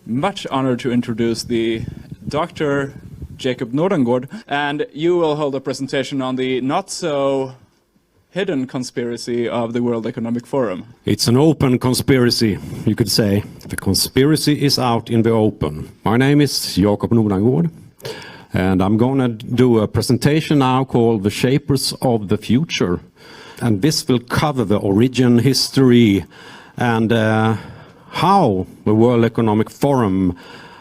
much honored to introduce the Dr. Jacob Nordengård, and you will hold a presentation on the not-so-hidden conspiracy of the World Economic Forum. It's an open conspiracy, you could say. The conspiracy is out in the open. My name is Jacob Nordengård, and I'm going to do a presentation now called The Shapers of the Future. And this will cover the origin, history, and how the World Economic Forum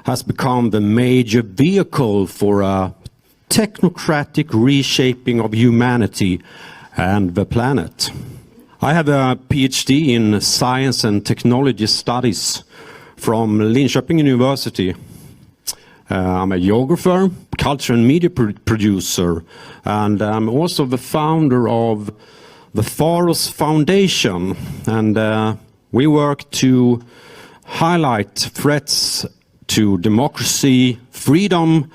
has become the major vehicle for a technocratic reshaping of humanity and the planet. I have a PhD in Science and Technology Studies from Linköping University. I'm a geographer, culture and media producer, and I'm also the founder of the Faros Foundation, and we work to highlight threats to democracy, freedom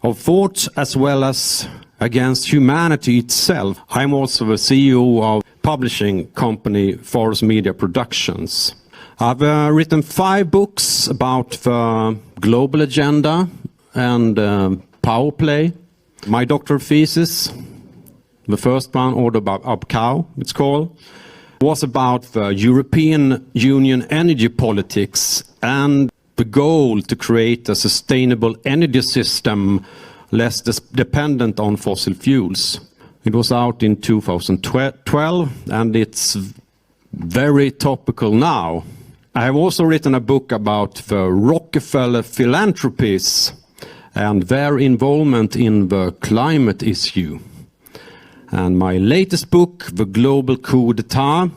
of thought, as well as against humanity itself. I'm also the CEO of publishing company Faros Media Productions. I've written 5 books about the global agenda and power play. My doctoral thesis, the first one, Order of Cow, it's called, was about the European Union energy politics and the goal to create a sustainable energy system less dependent on fossil fuels. It was out in 2012 and it's very topical now. I have also written a book about the Rockefeller philanthropies and their involvement in the climate issue. And my latest book, The Global Coup d'etat,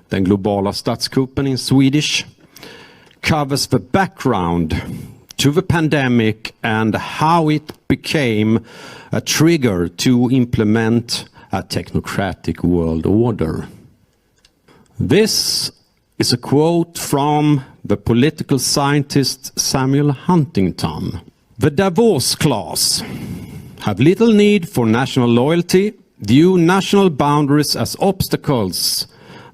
Den globala statskuppen in Swedish, covers the background to the pandemic and how it became a trigger to implement a technocratic world order. This is a quote from the political scientist Samuel Huntington. The Davos class have little need for national loyalty, view national boundaries as obstacles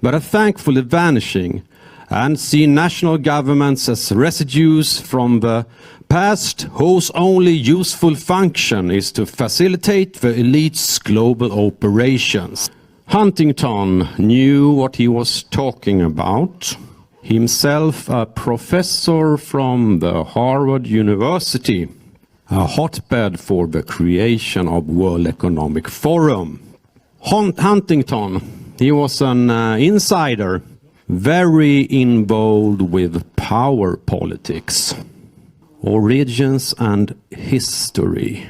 that are thankfully vanishing, and see national governments as residues from the past whose only useful function is to facilitate the elite's global operations. Huntington knew what he was talking about. Himself a professor from the Harvard University, a hotbed for the creation of World Economic Forum. Huntington, he was an insider, very involved with power politics. Origins and history.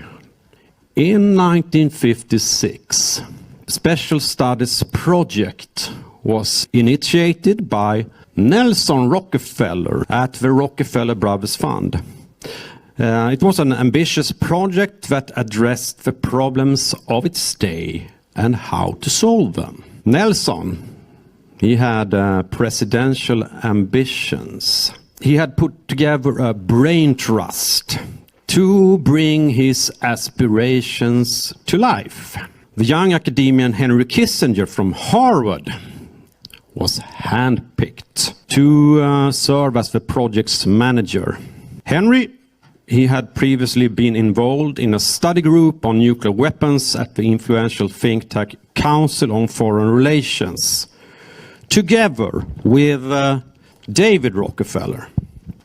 In 1956, Special Studies Project was initiated by Nelson Rockefeller at the Rockefeller Brothers Fund. It was an ambitious project that addressed the problems of its day and how to solve them. Nelson, he had presidential ambitions. He had put together a brain trust to bring his aspirations to life. The young academician Henry Kissinger from Harvard was handpicked to serve as the project's manager. Henry, he had previously been involved in a study group on nuclear weapons at the influential think tank Council on Foreign Relations, together with David Rockefeller,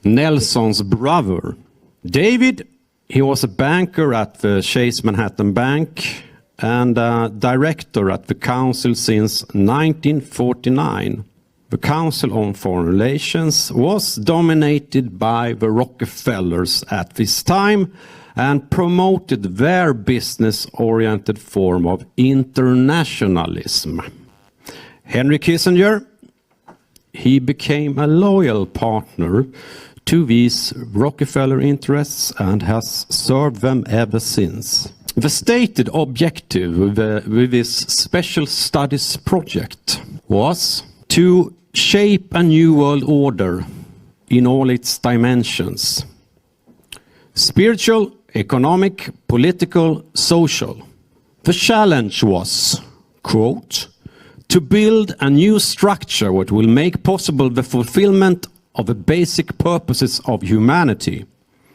Nelson's brother. David, he was a banker at the Chase Manhattan Bank and a director at the Council since 1949. The Council on Foreign Relations was dominated by the Rockefellers at this time and promoted their business-oriented form of internationalism. Henry Kissinger, he became a loyal partner to these Rockefeller interests and has served them ever since. The stated objective with this Special Studies Project was to shape a new world order in all its dimensions: spiritual, economic, political, social. The challenge was, quote, to build a new structure which will make possible the fulfillment of the basic purposes of humanity.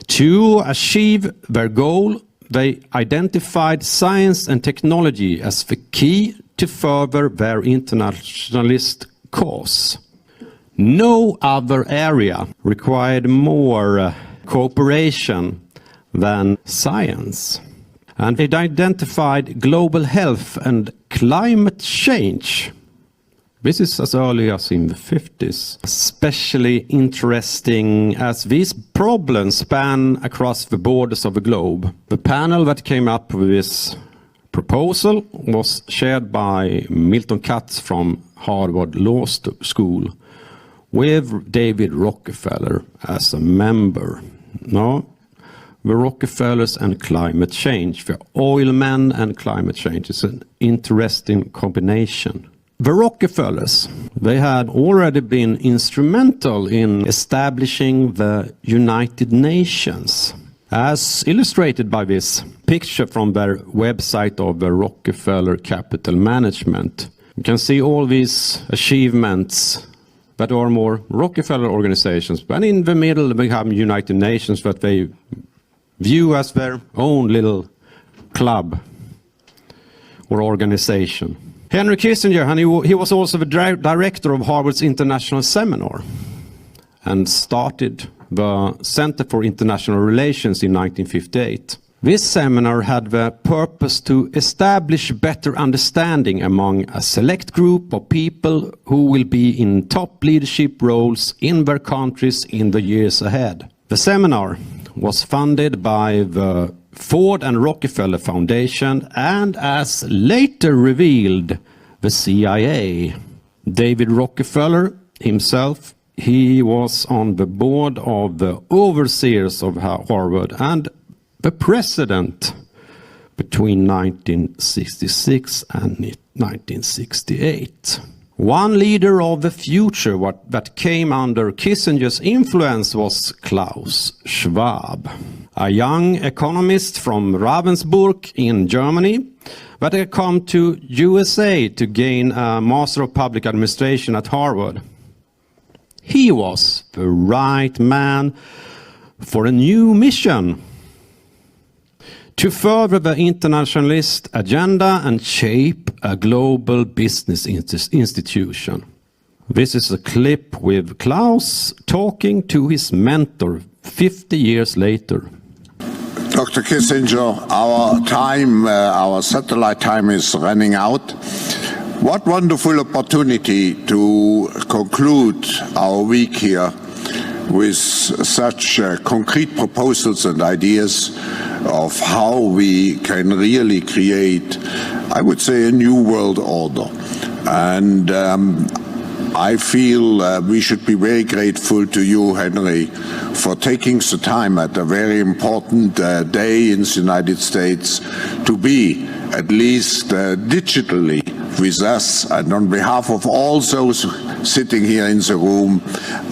To achieve their goal, they identified science and technology as the key to further their internationalist cause. No other area required more cooperation than science. And they identified global health and climate change. This is as early as in the 50s. Especially interesting as these problems span across the borders of the globe. The panel that came up with this proposal was chaired by Milton Katz from Harvard Law School, with David Rockefeller as a member. No, the Rockefellers and climate change, the oil men and climate change is an interesting combination. The Rockefellers, they had already been instrumental in establishing the United Nations, as illustrated by this picture from their website of the Rockefeller Capital Management. You can see all these achievements that are more Rockefeller organizations, but in the middle we have United Nations that they view as their own little club or organization. Henry Kissinger, and he was also the director of Harvard's International Seminar and started the Center for International Relations in 1958. This seminar had the purpose to establish better understanding among a select group of people who will be in top leadership roles in their countries in the years ahead. The seminar was funded by the Ford and Rockefeller Foundation and, as later revealed, the CIA. David Rockefeller himself, he was on the board of the overseers of Harvard and the president between 1966 and 1968. One leader of the future that came under Kissinger's influence was Klaus Schwab, a young economist from Ravensburg in Germany that had come to USA to gain a Master of Public Administration at Harvard. He was the right man for a new mission: to further the internationalist agenda and shape a global business institution. This is a clip with Klaus talking to his mentor 50 years later. Dr. Kissinger, our satellite time is running out. What wonderful opportunity to conclude our week here with such concrete proposals and ideas of how we can really create, I would say, a new world order. And I feel we should be very grateful to you, Henry, for taking the time at a very important day in the United States to be, at least digitally, with us. And on behalf of all those sitting here in the room,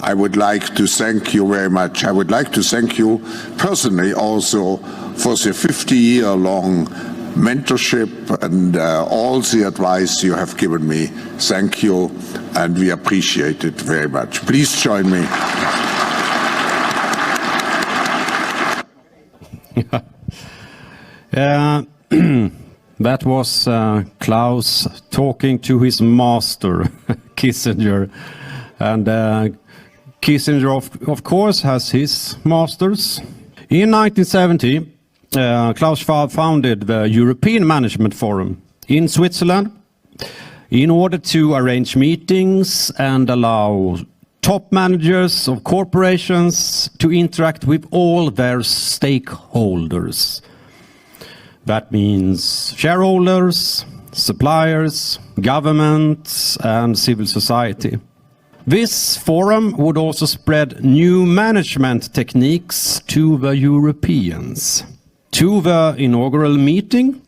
I would like to thank you very much. I would like to thank you personally also for the 50-year-long mentorship and all the advice you have given me. Thank you, and we appreciate it very much. Please join me. That was Klaus talking to his master, Kissinger. And Kissinger, of course, has his masters. In 1970, Klaus Schwab founded the European Management Forum in Switzerland in order to arrange meetings and allow top managers of corporations to interact with all their stakeholders. That means shareholders, suppliers, governments, and civil society. This forum would also spread new management techniques to the Europeans. To the inaugural meeting,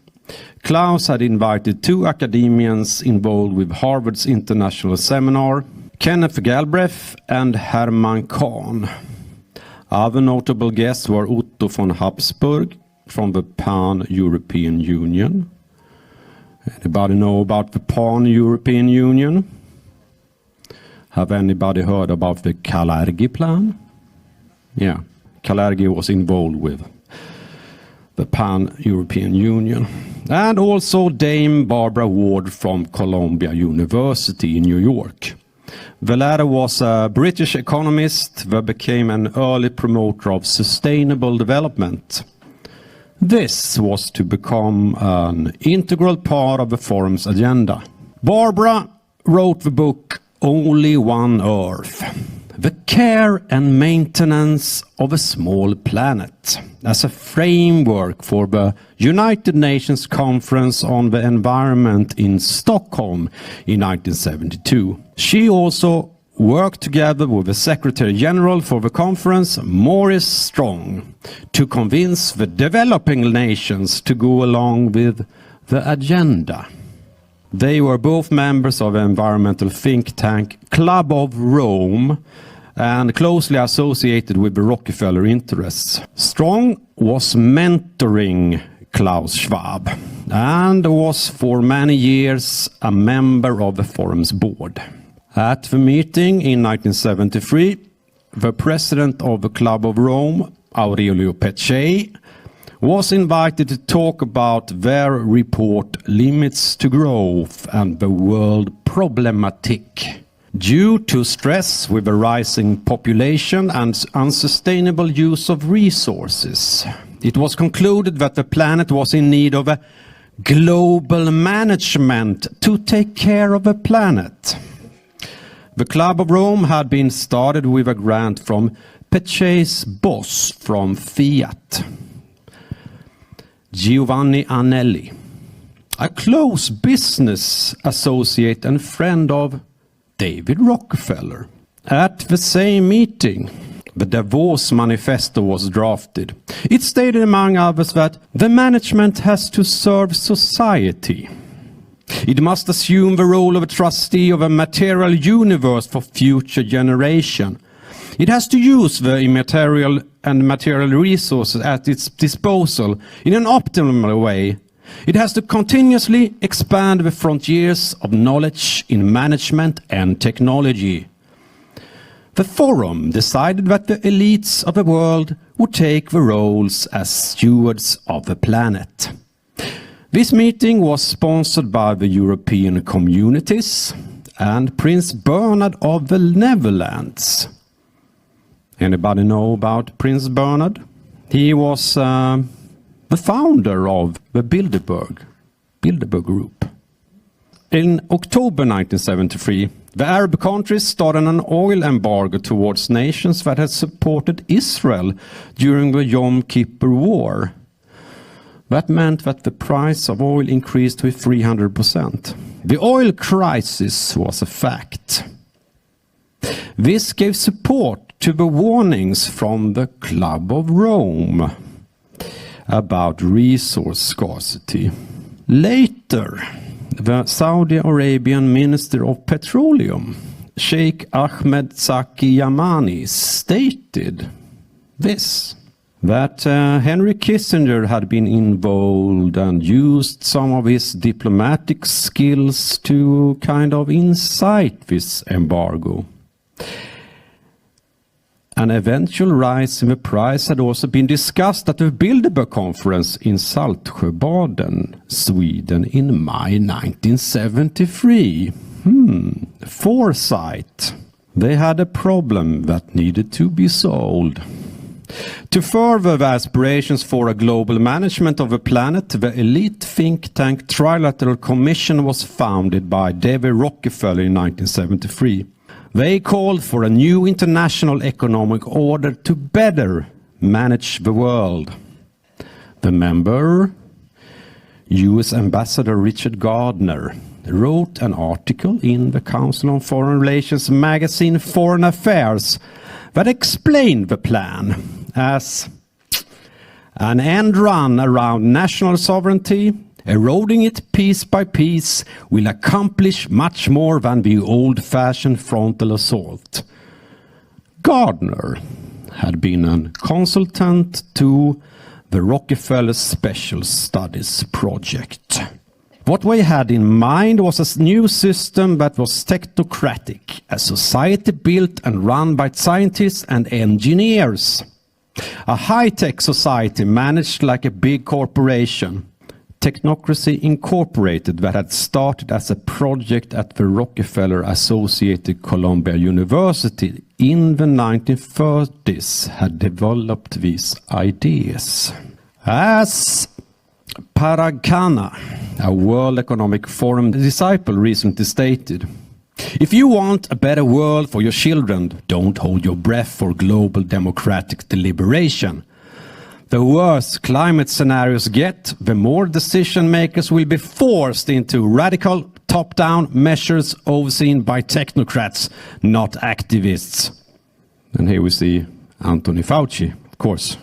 Klaus had invited two academians involved with Harvard's International Seminar, Kenneth Galbraith and Herman Kahn. Other notable guests were Otto von Habsburg from the Pan-European Union. Anybody know about the Pan-European Union? Have anybody heard about the Kalergi plan? Yeah, Kalergi was involved with the Pan-European Union. And also Dame Barbara Ward from Columbia University in New York. The latter was a British economist that became an early promoter of sustainable development. This was to become an integral part of the forum's agenda. Barbara wrote the book Only One Earth, the care and maintenance of a small planet, as a framework for the United Nations Conference on the Environment in Stockholm in 1972. She also worked together with the Secretary General for the conference, Maurice Strong, to convince the developing nations to go along with the agenda. They were both members of the environmental think tank Club of Rome and closely associated with the Rockefeller interests. Strong was mentoring Klaus Schwab and was for many years a member of the forum's board. At the meeting in 1973, the president of the Club of Rome, Aurelio Peccei, was invited to talk about their report Limits to Growth and the World Problematic. Due to stress with a rising population and unsustainable use of resources, it was concluded that the planet was in need of a global management to take care of the planet. The Club of Rome had been started with a grant from Peccei's boss from Fiat, Giovanni Anelli, a close business associate and friend of David Rockefeller. At the same meeting, the Davos Manifesto was drafted. It stated, among others, that the management has to serve society. It must assume the role of a trustee of a material universe for future generation. It has to use the immaterial and material resources at its disposal in an optimal way. It has to continuously expand the frontiers of knowledge in management and technology. The forum decided that the elites of the world would take the roles as stewards of the planet. This meeting was sponsored by the European Communities and Prince Bernhard of the Netherlands. Anybody know about Prince Bernhard? He was the founder of the Bilderberg Group. In October 1973, the Arab countries started an oil embargo towards nations that had supported Israel during the Yom Kippur War. That meant that the price of oil increased with 300%. The oil crisis was a fact. This gave support to the warnings from the Club of Rome about resource scarcity. Later, the Saudi Arabian Minister of Petroleum, Sheikh Ahmed Zaki Yamani, stated this, that Henry Kissinger had been involved and used some of his diplomatic skills to kind of incite this embargo. An eventual rise in the price had also been discussed at the Bilderberg conference in Saltsjöbaden, Sweden in May 1973. Foresight. They had a problem that needed to be solved. To further the aspirations for a global management of the planet, the elite think tank Trilateral Commission was founded by David Rockefeller in 1973. They called for a new international economic order to better manage the world. The member, US Ambassador Richard Gardner, wrote an article in the Council on Foreign Relations magazine Foreign Affairs that explained the plan as an end run around national sovereignty. Eroding it piece by piece will accomplish much more than the old-fashioned frontal assault. Gardner had been a consultant to the Rockefeller Special Studies Project. What we had in mind was a new system that was technocratic, a society built and run by scientists and engineers. A high-tech society managed like a big corporation. Technocracy Incorporated, that had started as a project at the Rockefeller Associated Columbia University in the 1930s, had developed these ideas. As Parag Khanna, a World Economic Forum disciple, recently stated, "If you want a better world for your children, don't hold your breath for global democratic deliberation. The worse climate scenarios get, the more decision makers will be forced into radical top-down measures overseen by technocrats, not activists." And here we see Anthony Fauci, of course.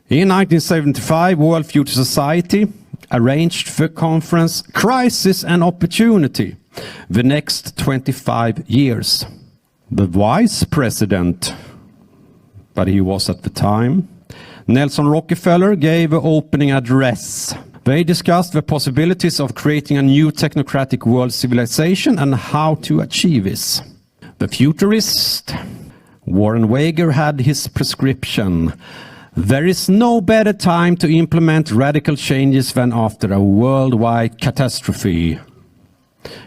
In 1975, World Future Society arranged the conference Crisis and Opportunity, the next 25 years. The vice president, but he was at the time, Nelson Rockefeller, gave an opening address. They discussed the possibilities of creating a new technocratic world civilization and how to achieve this. The futurist, Warren Wager, had his prescription. There is no better time to implement radical changes than after a worldwide catastrophe.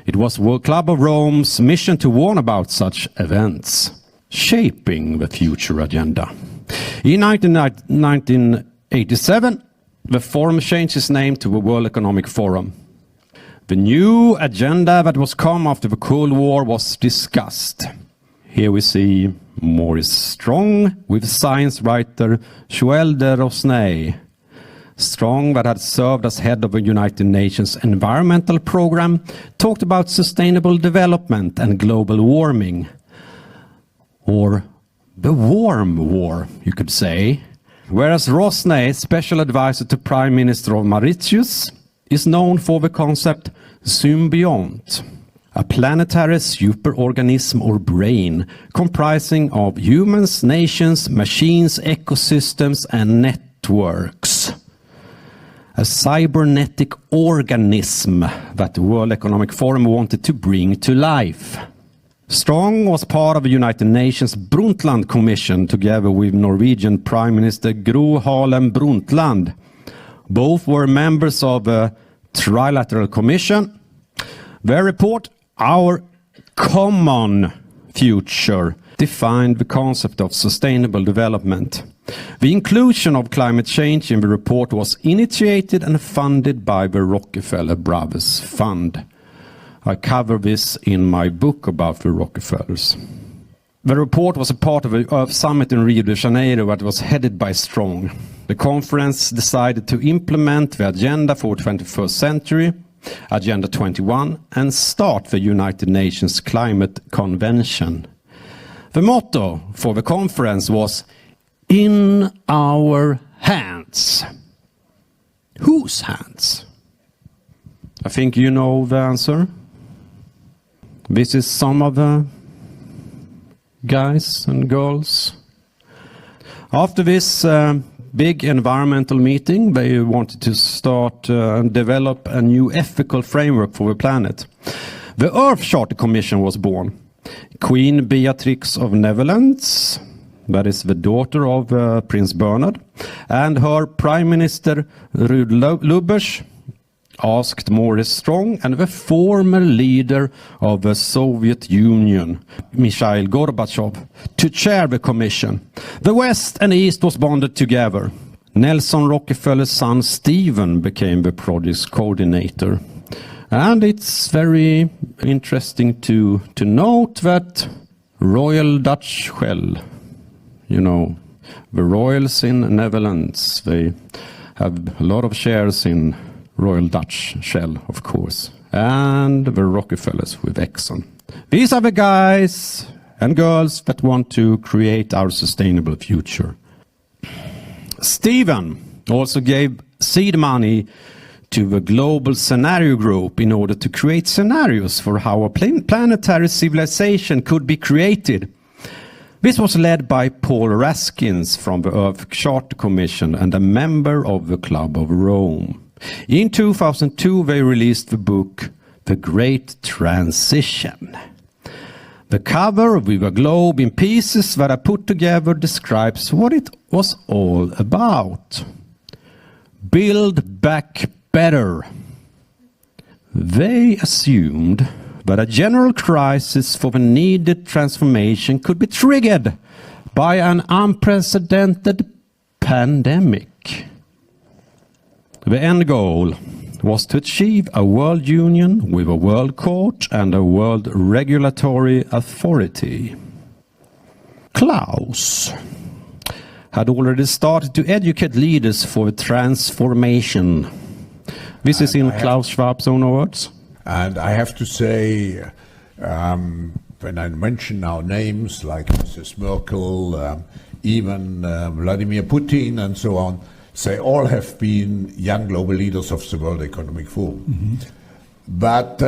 It was World Club of Rome's mission to warn about such events, shaping the future agenda. In 1987, the forum changed its name to the World Economic Forum. The new agenda that was come after the Cold War was discussed. Here we see Maurice Strong with science writer Joël de Rosnay. Strong, that had served as head of the United Nations Environmental Program, talked about sustainable development and global warming. Or the warm war, you could say. Whereas Rosnay, special advisor to Prime Minister of Mauritius, is known for the concept symbiont, a planetary superorganism or brain comprising of humans, nations, machines, ecosystems and networks. A cybernetic organism that the World Economic Forum wanted to bring to life. Strong was part of the United Nations Brundtland Commission together with Norwegian Prime Minister Gro Harlem Brundtland. Both were members of the Trilateral Commission. Their report, Our Common Future, defined the concept of sustainable development. The inclusion of climate change in the report was initiated and funded by the Rockefeller Brothers Fund. I cover this in my book about the Rockefellers. The report was a part of a summit in Rio de Janeiro that was headed by Strong. The conference decided to implement the agenda for the 21st century, Agenda 21, and start the United Nations Climate Convention. The motto for the conference was "In our hands." Whose hands? I think you know the answer. This is some of the guys and girls. After this big environmental meeting, they wanted to start and develop a new ethical framework for the planet. The Earth Charter Commission was born. Queen Beatrix of Netherlands, that is the daughter of Prince Bernhard, and her Prime Minister Ruud Lubbers asked Maurice Strong and the former leader of the Soviet Union, Mikhail Gorbachev, to chair the commission. The West and East was bonded together. Nelson Rockefeller's son Stephen became the project's coordinator. And it's very interesting to note that Royal Dutch Shell, you know, the royals in Netherlands, they have a lot of shares in Royal Dutch Shell, of course, and the Rockefellers with Exxon. These are the guys and girls that want to create our sustainable future. Stephen also gave seed money to the Global Scenario Group in order to create scenarios for how a planetary civilization could be created. This was led by Paul Raskins from the Earth Charter Commission and a member of the Club of Rome. In 2002, they released the book The Great Transition. The cover with a globe in pieces that are put together describes what it was all about. Build back better. They assumed that a general crisis for the needed transformation could be triggered by an unprecedented pandemic. The end goal was to achieve a world union with a world court and a world regulatory authority. Klaus had already started to educate leaders for transformation. This is in Klaus Schwab's own words. And I have to say, when I mention now names like Mrs. Merkel, even Vladimir Putin and so on, they all have been young global leaders of the World Economic Forum. Mm-hmm. But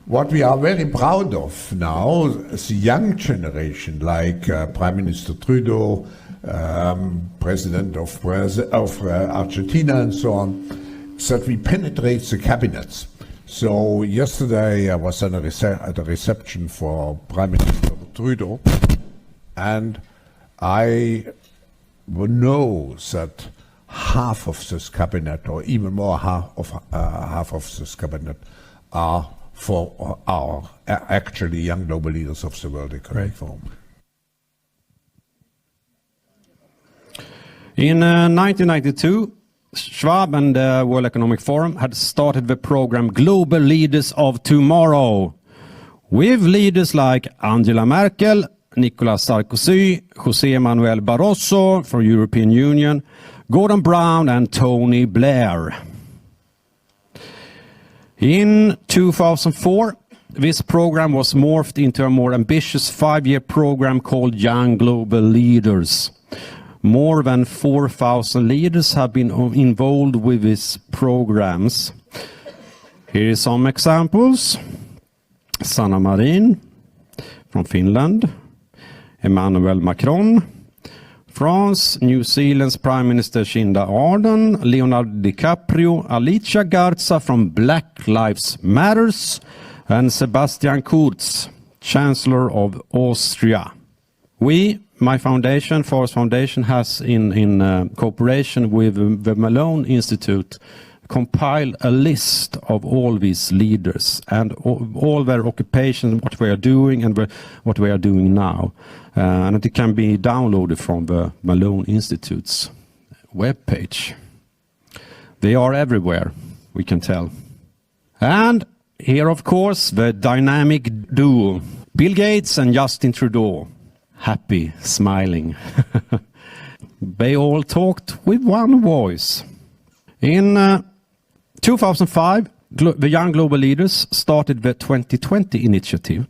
what we are very proud of now, the young generation, like Prime Minister Trudeau, President of Argentina and so on, that we penetrate the cabinets. So yesterday I was at a reception for Prime Minister Trudeau, and I know that half of this cabinet, or even more half of this cabinet, are for our actually young global leaders of the World Economic Forum. In 1992, Schwab and the World Economic Forum had started the program Global Leaders of Tomorrow, with leaders like Angela Merkel, Nicolas Sarkozy, José Manuel Barroso for European Union, Gordon Brown and Tony Blair. In 2004, this program was morphed into a more ambitious 5-year program called Young Global Leaders. More than 4,000 leaders have been involved with these programs. Here are some examples. Sanna Marin from Finland, Emmanuel Macron, France, New Zealand's Prime Minister Jacinda Ardern, Leonardo DiCaprio, Alicia Garza from Black Lives Matters, and Sebastian Kurz, Chancellor of Austria. My foundation, Forest Foundation, has in cooperation with the Malone Institute compiled a list of all these leaders and all their occupations, what they are doing and what they are doing now. And it can be downloaded from the Malone Institute's webpage. They are everywhere, we can tell. And here, of course, the dynamic duo, Bill Gates and Justin Trudeau. Happy, smiling. They all talked with one voice. In 2005, the Young Global Leaders started the 2020 initiative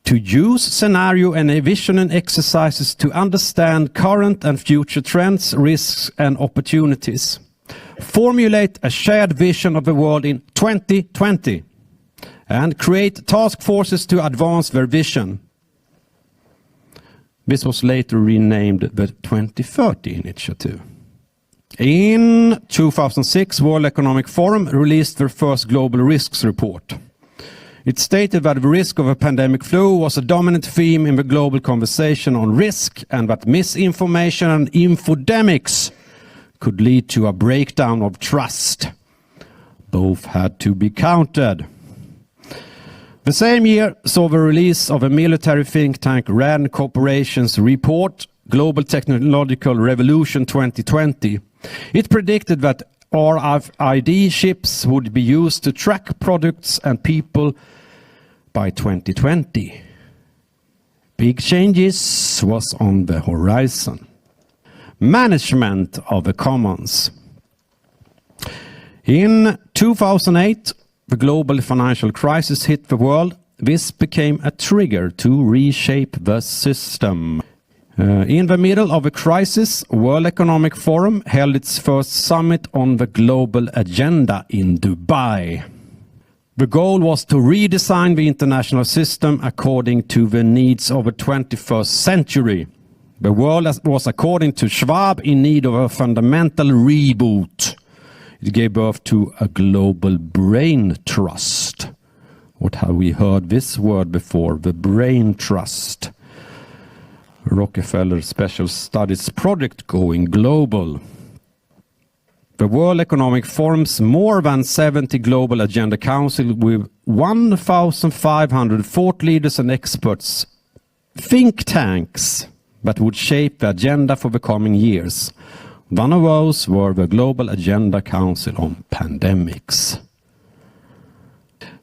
to use scenario and vision exercises to understand current and future trends, risks and opportunities. Formulate a shared vision of the world in 2020 and create task forces to advance their vision. This was later renamed the 2030 Initiative. In 2006, World Economic Forum released their first global risks report. It stated that the risk of a pandemic flu was a dominant theme in the global conversation on risk, and that misinformation and infodemics could lead to a breakdown of trust. Both had to be countered. The same year saw the release of a military think tank RAND Corporation's report, Global Technological Revolution 2020. It predicted that RFID chips would be used to track products and people by 2020. Big changes was on the horizon. Management of the commons. In 2008, the global financial crisis hit the world. This became a trigger to reshape the system. In the middle of a crisis, World Economic Forum held its first summit on the global agenda in Dubai. The goal was to redesign the international system according to the needs of the 21st century. The world was, according to Schwab, in need of a fundamental reboot. It gave birth to a global brain trust. What have we heard this word before? The brain trust. Rockefeller Special Studies Project going global. The World Economic Forum's more than 70 Global Agenda Council with 1,500 thought leaders and experts, think tanks that would shape the agenda for the coming years. One of those were the Global Agenda Council on Pandemics.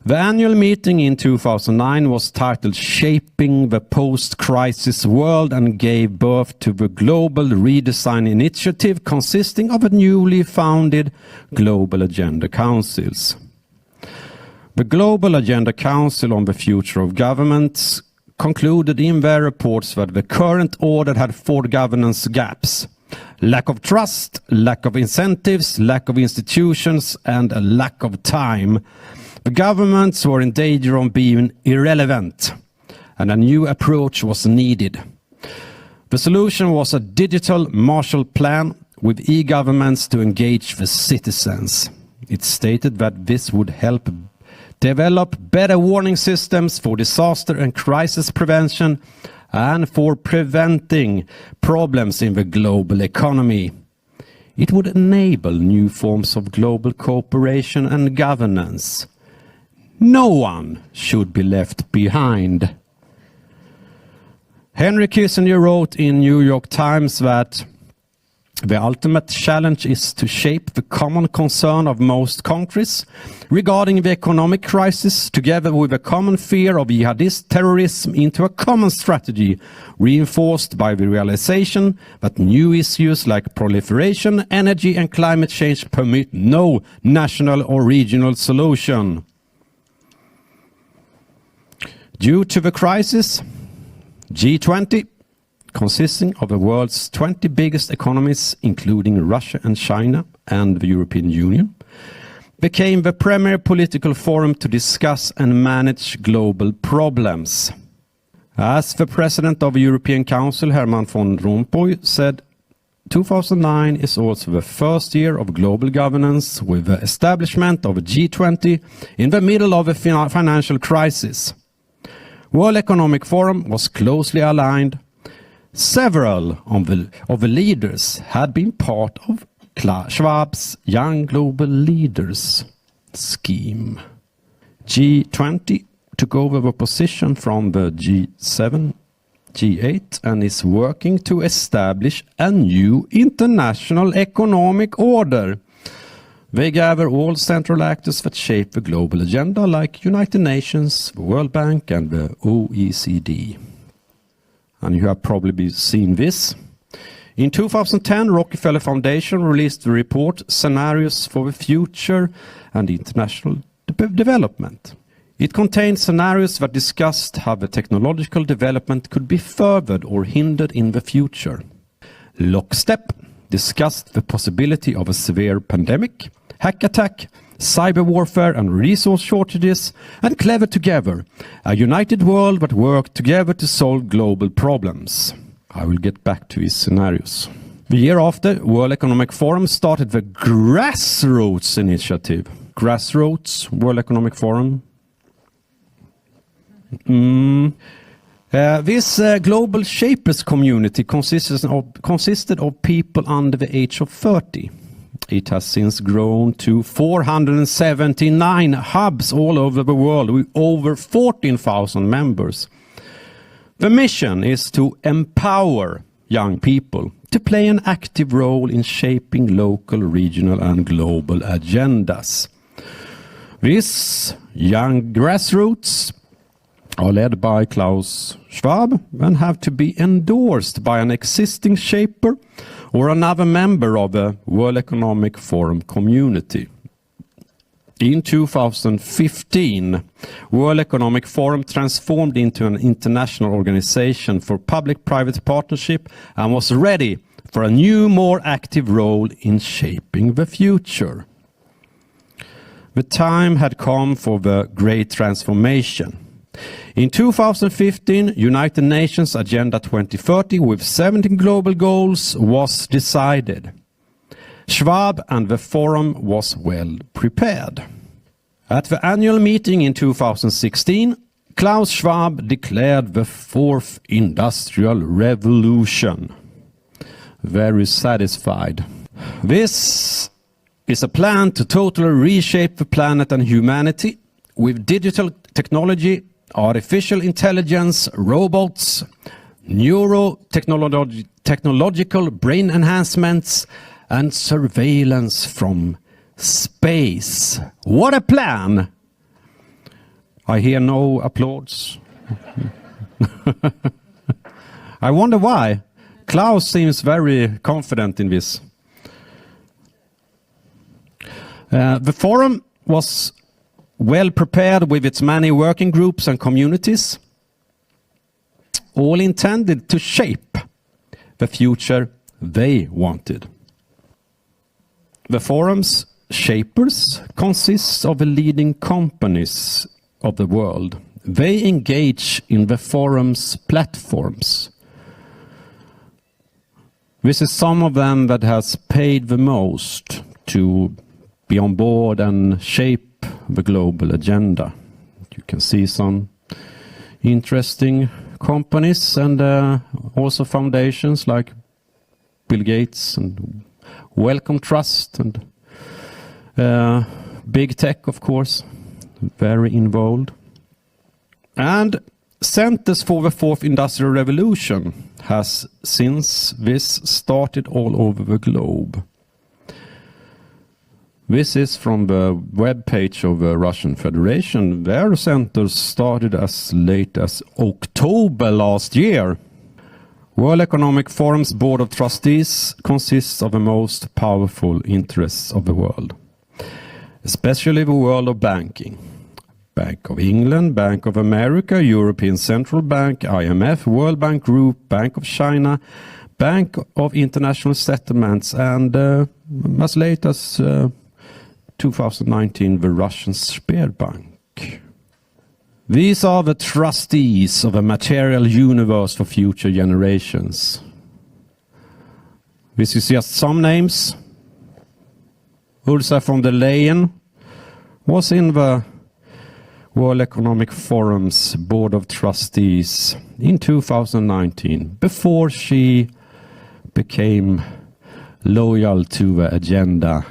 The annual meeting in 2009 was titled Shaping the Post-Crisis World and gave birth to the Global Redesign Initiative, consisting of a newly founded Global Agenda Councils. The Global Agenda Council on the Future of Governments concluded in their reports that the current order had 4 governance gaps: lack of trust, lack of incentives, lack of institutions, and a lack of time. The governments were in danger of being irrelevant, and a new approach was needed. The solution was a digital Marshall Plan with e-governments to engage the citizens. It stated that this would help develop better warning systems for disaster and crisis prevention and for preventing problems in the global economy. It would enable new forms of global cooperation and governance. No one should be left behind. Henry Kissinger wrote in New York Times that the ultimate challenge is to shape the common concern of most countries regarding the economic crisis, together with a common fear of jihadist terrorism, into a common strategy, reinforced by the realization that new issues like proliferation, energy and climate change permit no national or regional solution. Due to the crisis, G20, consisting of the world's 20 biggest economies, including Russia and China and the European Union, became the premier political forum to discuss and manage global problems. As the president of the European Council, Herman van Rompuy, said, 2009 is also the first year of global governance, with the establishment of a G20 in the middle of a financial crisis. World Economic Forum was closely aligned. Several of the leaders had been part of Schwab's Young Global Leaders scheme. G20 took over the position from the G7, G8, and is working to establish a new international economic order. They gather all central actors that shape the global agenda, like United Nations, the World Bank, and the OECD. And you have probably seen this. In 2010, Rockefeller Foundation released the report Scenarios for the Future and International Development. It contained scenarios that discussed how the technological development could be furthered or hindered in the future. Lockstep discussed the possibility of a severe pandemic, hack attack, cyber warfare and resource shortages, and Clever Together, a united world that worked together to solve global problems. I will get back to these scenarios. The year after, World Economic Forum started the Grassroots Initiative. Grassroots, World Economic Forum. This global shapers community consisted of people under the age of 30. It has since grown to 479 hubs all over the world with over 14,000 members. The mission is to empower young people to play an active role in shaping local, regional and global agendas. These young grassroots are led by Klaus Schwab and have to be endorsed by an existing shaper or another member of the World Economic Forum community. In 2015, World Economic Forum transformed into an international organization for public-private partnership and was ready for a new, more active role in shaping the future. The time had come for the great transformation. In 2015, United Nations Agenda 2030 with 17 global goals was decided. Schwab and the forum was well prepared. At the annual meeting in 2016, Klaus Schwab declared the fourth industrial revolution. Very satisfied. This is a plan to totally reshape the planet and humanity with digital technology, artificial intelligence, robots, technological brain enhancements, and surveillance from space. What a plan! I hear no applause. I wonder why. Klaus seems very confident in this. The forum was well prepared with its many working groups and communities, all intended to shape the future they wanted. The forum's shapers consist of the leading companies of the world. They engage in the forum's platforms. This is some of them that has paid the most to be on board and shape the global agenda. You can see some interesting companies and also foundations like Bill Gates and Wellcome Trust and Big Tech, of course, very involved. And Centers for the Fourth Industrial Revolution has since this started all over the globe. This is from the web page of the Russian Federation. Their centers started as late as October last year. World Economic Forum's Board of Trustees consists of the most powerful interests of the world, especially the world of banking. Bank of England, Bank of America, European Central Bank, IMF, World Bank Group, Bank of China, Bank of International Settlements, and as late as 2019, the Russian Sberbank. These are the trustees of a material universe for future generations. This is just some names. Ursula von der Leyen was in the World Economic Forum's Board of Trustees in 2019, before she became loyal to the agenda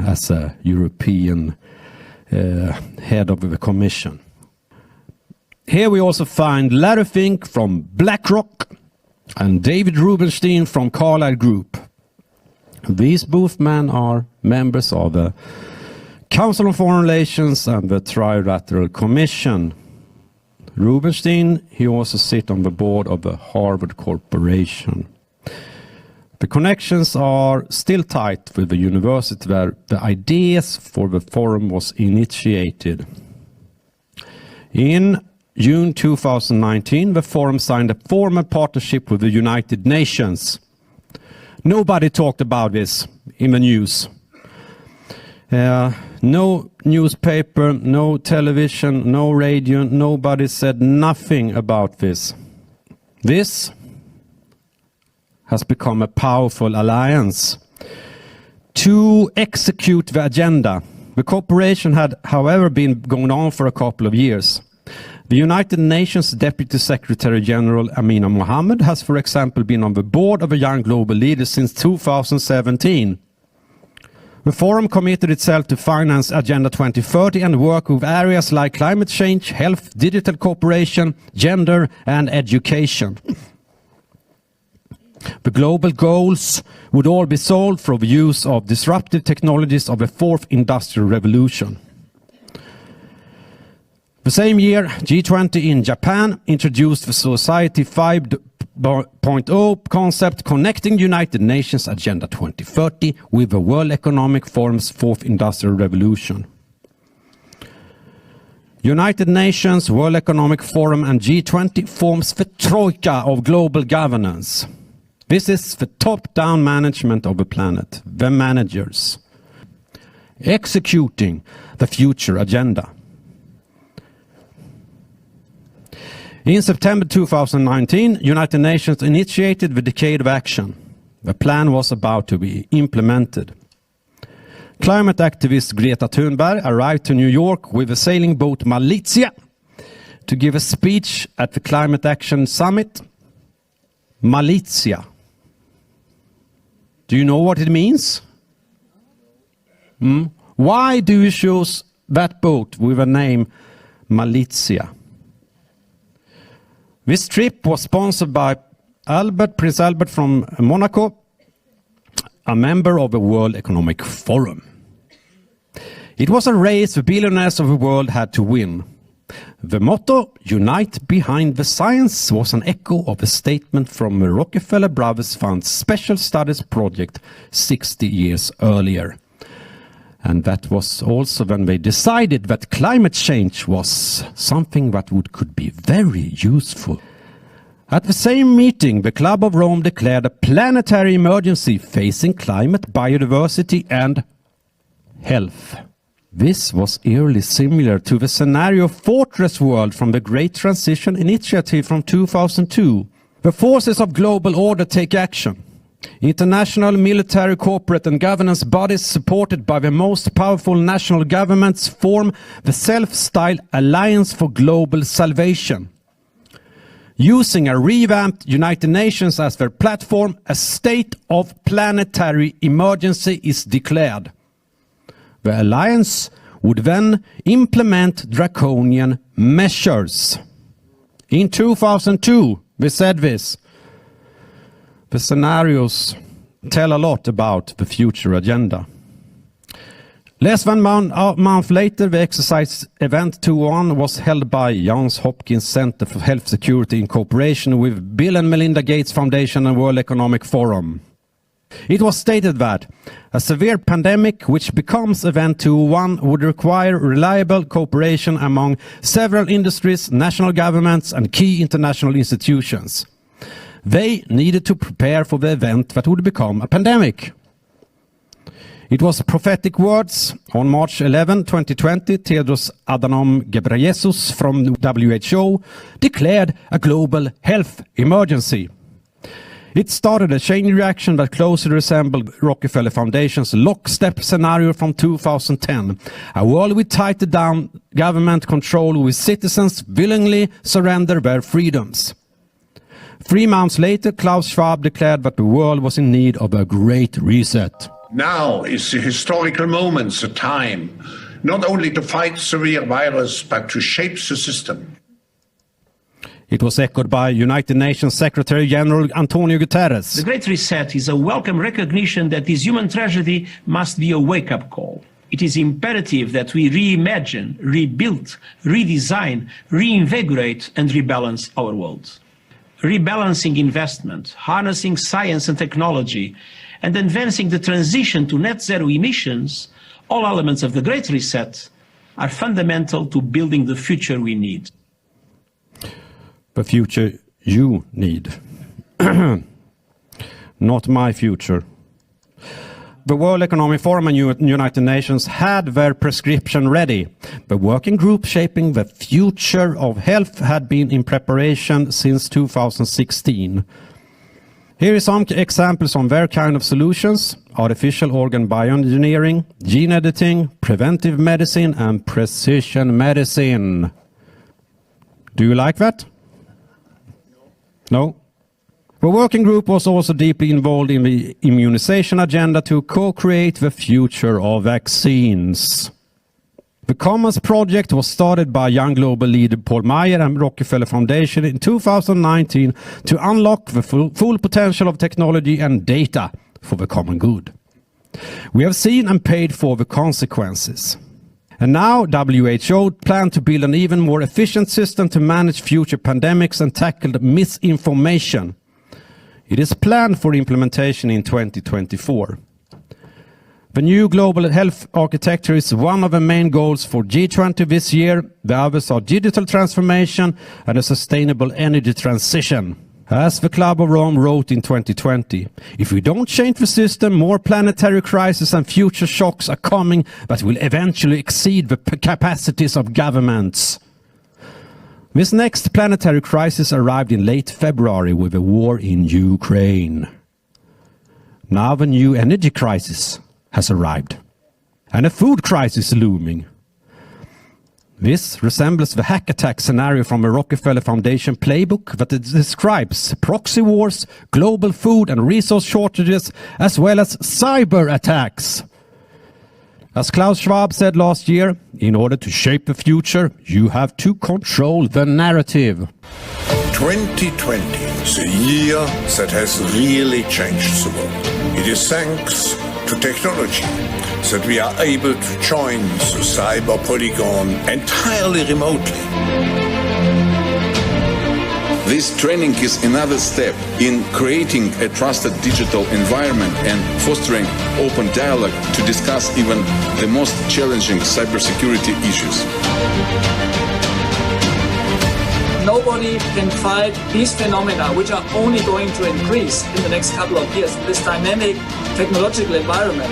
as a European head of the Commission. Here we also find Larry Fink from BlackRock and David Rubenstein from Carlyle Group. These both men are members of the Council on Foreign Relations and the Trilateral Commission. Rubenstein, he also sits on the board of the Harvard Corporation. The connections are still tight with the university where the ideas for the forum was initiated. In June 2019, the forum signed a formal partnership with the United Nations. Nobody talked about this in the news. No newspaper, no television, no radio, nobody said nothing about this. This has become a powerful alliance to execute the agenda. The cooperation had, however, been going on for a couple of years. The United Nations Deputy Secretary General Amina Mohammed has, for example, been on the board of a Young Global Leaders since 2017. The forum committed itself to finance Agenda 2030 and work with areas like climate change, health, digital cooperation, gender, and education. The global goals would all be solved through the use of disruptive technologies of the fourth industrial revolution. The same year, G20 in Japan introduced the Society 5.0 concept, connecting United Nations Agenda 2030 with the World Economic Forum's fourth industrial revolution. United Nations, World Economic Forum and G20 forms the troika of global governance. This is the top-down management of the planet, the managers, executing the future agenda. In September 2019, United Nations initiated the Decade of Action. The plan was about to be implemented. Climate activist Greta Thunberg arrived to New York with the sailing boat Malizia to give a speech at the Climate Action Summit. Malizia. Do you know what it means? Why do you choose that boat with a name Malizia? This trip was sponsored by Prince Albert from Monaco, a member of the World Economic Forum. It was a race the billionaires of the world had to win. The motto, "Unite behind the science," was an echo of a statement from the Rockefeller Brothers Fund's Special Studies project 60 years earlier. And that was also when they decided that climate change was something that could be very useful. At the same meeting, the Club of Rome declared a planetary emergency facing climate, biodiversity and health. This was eerily similar to the scenario Fortress World from the Great Transition Initiative from 2002. The forces of global order take action. International, military, corporate and governance bodies supported by the most powerful national governments form the self-styled Alliance for Global Salvation. Using a revamped United Nations as their platform, a state of planetary emergency is declared. The alliance would then implement draconian measures. In 2002, we said this. The scenarios tell a lot about the future agenda. Less than a month later, the exercise event 2.1 was held by Johns Hopkins Center for Health Security in cooperation with Bill and Melinda Gates Foundation and World Economic Forum. It was stated that a severe pandemic which becomes Event 2.1 would require reliable cooperation among several industries, national governments and key international institutions. They needed to prepare for the event that would become a pandemic. It was prophetic words. On March 11, 2020, Tedros Adhanom Ghebreyesus from the WHO declared a global health emergency. It started a chain reaction that closely resembled Rockefeller Foundation's lockstep scenario from 2010, a world with tightened down government control with citizens willingly surrender their freedoms. 3 months later, Klaus Schwab declared that the world was in need of a great reset. Now is the historical moment, the time, not only to fight severe virus, but to shape the system. It was echoed by United Nations Secretary General Antonio Guterres. The Great Reset is a welcome recognition that this human tragedy must be a wake-up call. It is imperative that we reimagine, rebuild, redesign, reinvigorate and rebalance our world. Rebalancing investment, harnessing science and technology, and advancing the transition to net zero emissions, all elements of the Great Reset, are fundamental to building the future we need. The future you need. Not my future. The World Economic Forum and United Nations had their prescription ready. The working group shaping the future of health had been in preparation since 2016. Here are some examples on their kind of solutions: artificial organ bioengineering, gene editing, preventive medicine and precision medicine. Do you like that? No? The working group was also deeply involved in the immunization agenda to co-create the future of vaccines. The Commons project was started by young global leader Paul Meyer and Rockefeller Foundation in 2019 to unlock the full potential of technology and data for the common good. We have seen and paid for the consequences. And now WHO plan to build an even more efficient system to manage future pandemics and tackle misinformation. It is planned for implementation in 2024. The new global health architecture is one of the main goals for G20 this year. The others are digital transformation and a sustainable energy transition. As the Club of Rome wrote in 2020, if we don't change the system, more planetary crises and future shocks are coming that will eventually exceed the capacities of governments. This next planetary crisis arrived in late February with the war in Ukraine. Now the new energy crisis has arrived. and a food crisis looming. This resembles the hack attack scenario from a Rockefeller Foundation playbook that describes proxy wars, global food and resource shortages, as well as cyber attacks. As Klaus Schwab said last year, in order to shape the future, you have to control the narrative. 2020 is a year that has really changed the world. It is thanks to technology that we are able to join the cyber polygon entirely remotely. This training is another step in creating a trusted digital environment and fostering open dialogue to discuss even the most challenging cybersecurity issues. Nobody can fight these phenomena, which are only going to increase in the next couple of years in this dynamic technological environment.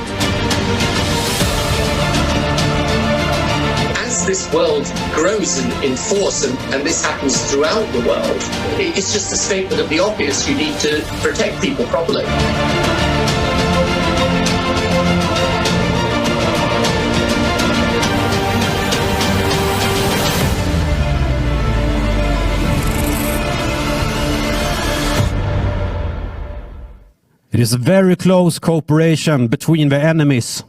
As this world grows in force, and this happens throughout the world, it's just a statement of the obvious. You need to protect people properly. It is a very close cooperation between the enemies.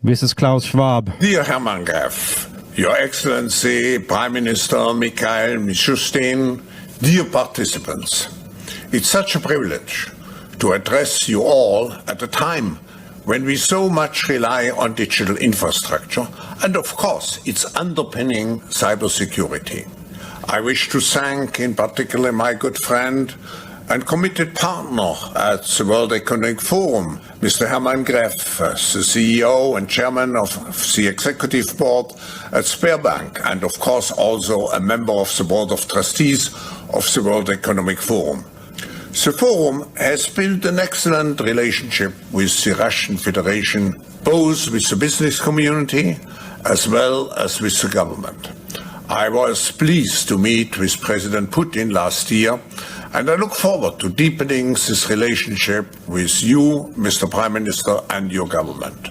This is Klaus Schwab. Dear Hermann Graf, Your Excellency, Prime Minister Mikhail Mishustin, dear participants, it's such a privilege to address you all at a time when we so much rely on digital infrastructure and, of course, its underpinning cybersecurity. I wish to thank in particular my good friend and committed partner at the World Economic Forum, Mr. Hermann Gref, the CEO and chairman of the executive board at Sberbank, and of course also a member of the board of trustees of the World Economic Forum. The forum has built an excellent relationship with the Russian Federation, both with the business community as well as with the government. I was pleased to meet with President Putin last year, and I look forward to deepening this relationship with you, Mr. Prime Minister, and your government.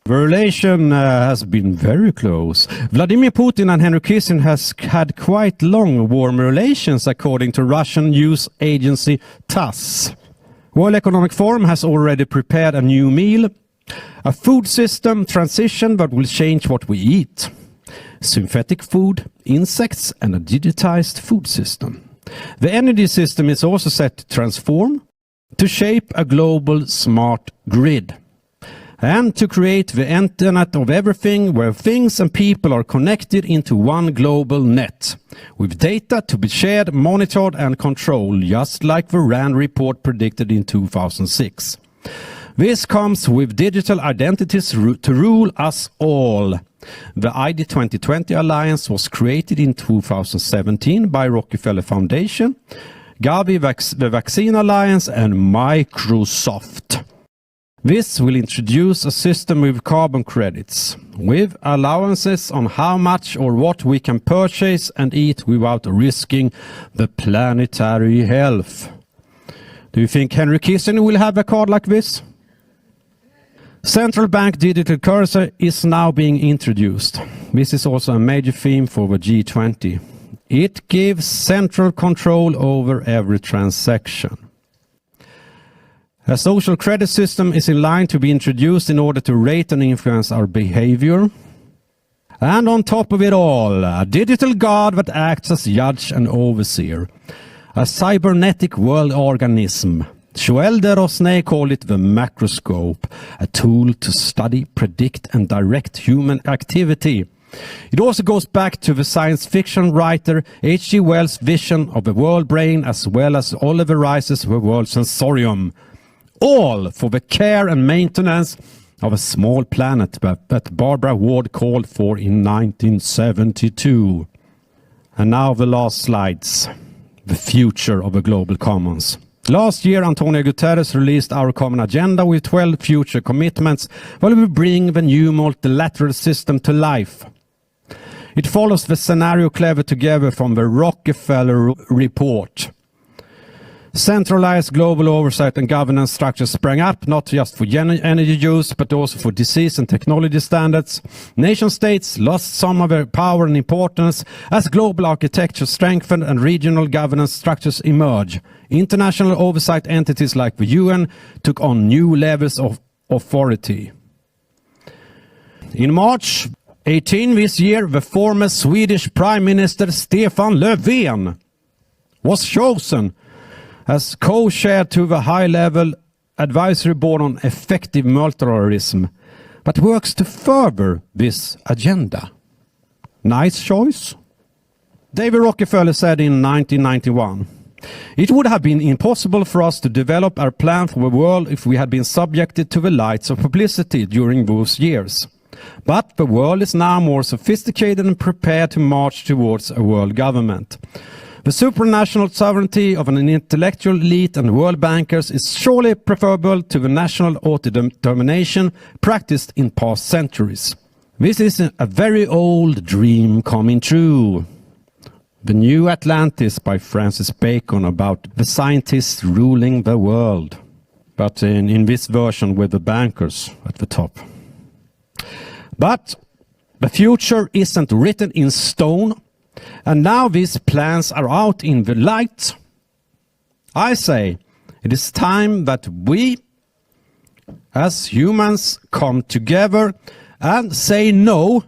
The relation has been very close. Vladimir Putin and Henry Kissinger has had quite long, warm relations, according to Russian news agency TASS. World Economic Forum has already prepared a new meal, a food system transition that will change what we eat. Synthetic food, insects, and a digitized food system. The energy system is also set to transform, to shape a global smart grid, and to create the Internet of Everything, where things and people are connected into one global net, with data to be shared, monitored and controlled, just like the RAND report predicted in 2006. This comes with digital identities to rule us all. The ID 2020 Alliance was created in 2017 by Rockefeller Foundation, Gavi, the Vaccine Alliance, and Microsoft. This will introduce a system with carbon credits, with allowances on how much or what we can purchase and eat without risking the planetary health. Do you think Henry Kissinger will have a card like this? Central bank digital currency is now being introduced. This is also a major theme for the G20. It gives central control over every transaction. A social credit system is in line to be introduced in order to rate and influence our behavior. And on top of it all, a digital guard that acts as judge and overseer. A cybernetic world organism. Joël de Rosnay called it the macroscope, a tool to study, predict and direct human activity. It also goes back to the science fiction writer H.G. Wells' vision of the world brain, as well as Oliver Rice's The World Sensorium. All for the care and maintenance of a small planet that Barbara Ward called for in 1972. And now the last slides. The future of the global commons. Last year, Antonio Guterres released our common agenda with 12 future commitments that will bring the new multilateral system to life. It follows the scenario clever together from the Rockefeller report. Centralized global oversight and governance structures sprang up, not just for energy use, but also for disease and technology standards. Nation states lost some of their power and importance as global architecture strengthened and regional governance structures emerged. International oversight entities like the UN took on new levels of authority. In March 18 this year, the former Swedish Prime Minister Stefan Löfven was chosen as co-chair to the high-level advisory board on effective multilateralism, but works to further this agenda. Nice choice? David Rockefeller said in 1991, "It would have been impossible for us to develop our plan for the world if we had been subjected to the lights of publicity during those years. But the world is now more sophisticated and prepared to march towards a world government. The supranational sovereignty of an intellectual elite and world bankers is surely preferable to the national autodetermination practiced in past centuries. This is a very old dream coming true." The New Atlantis by Francis Bacon, about the scientists ruling the world, but in this version with the bankers at the top. But the future isn't written in stone, and now these plans are out in the light. I say it is time that we, as humans, come together and say no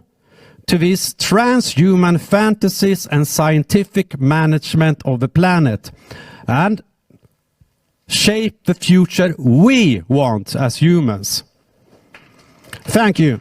to these transhuman fantasies and scientific management of the planet, and shape the future we want as humans. Thank you.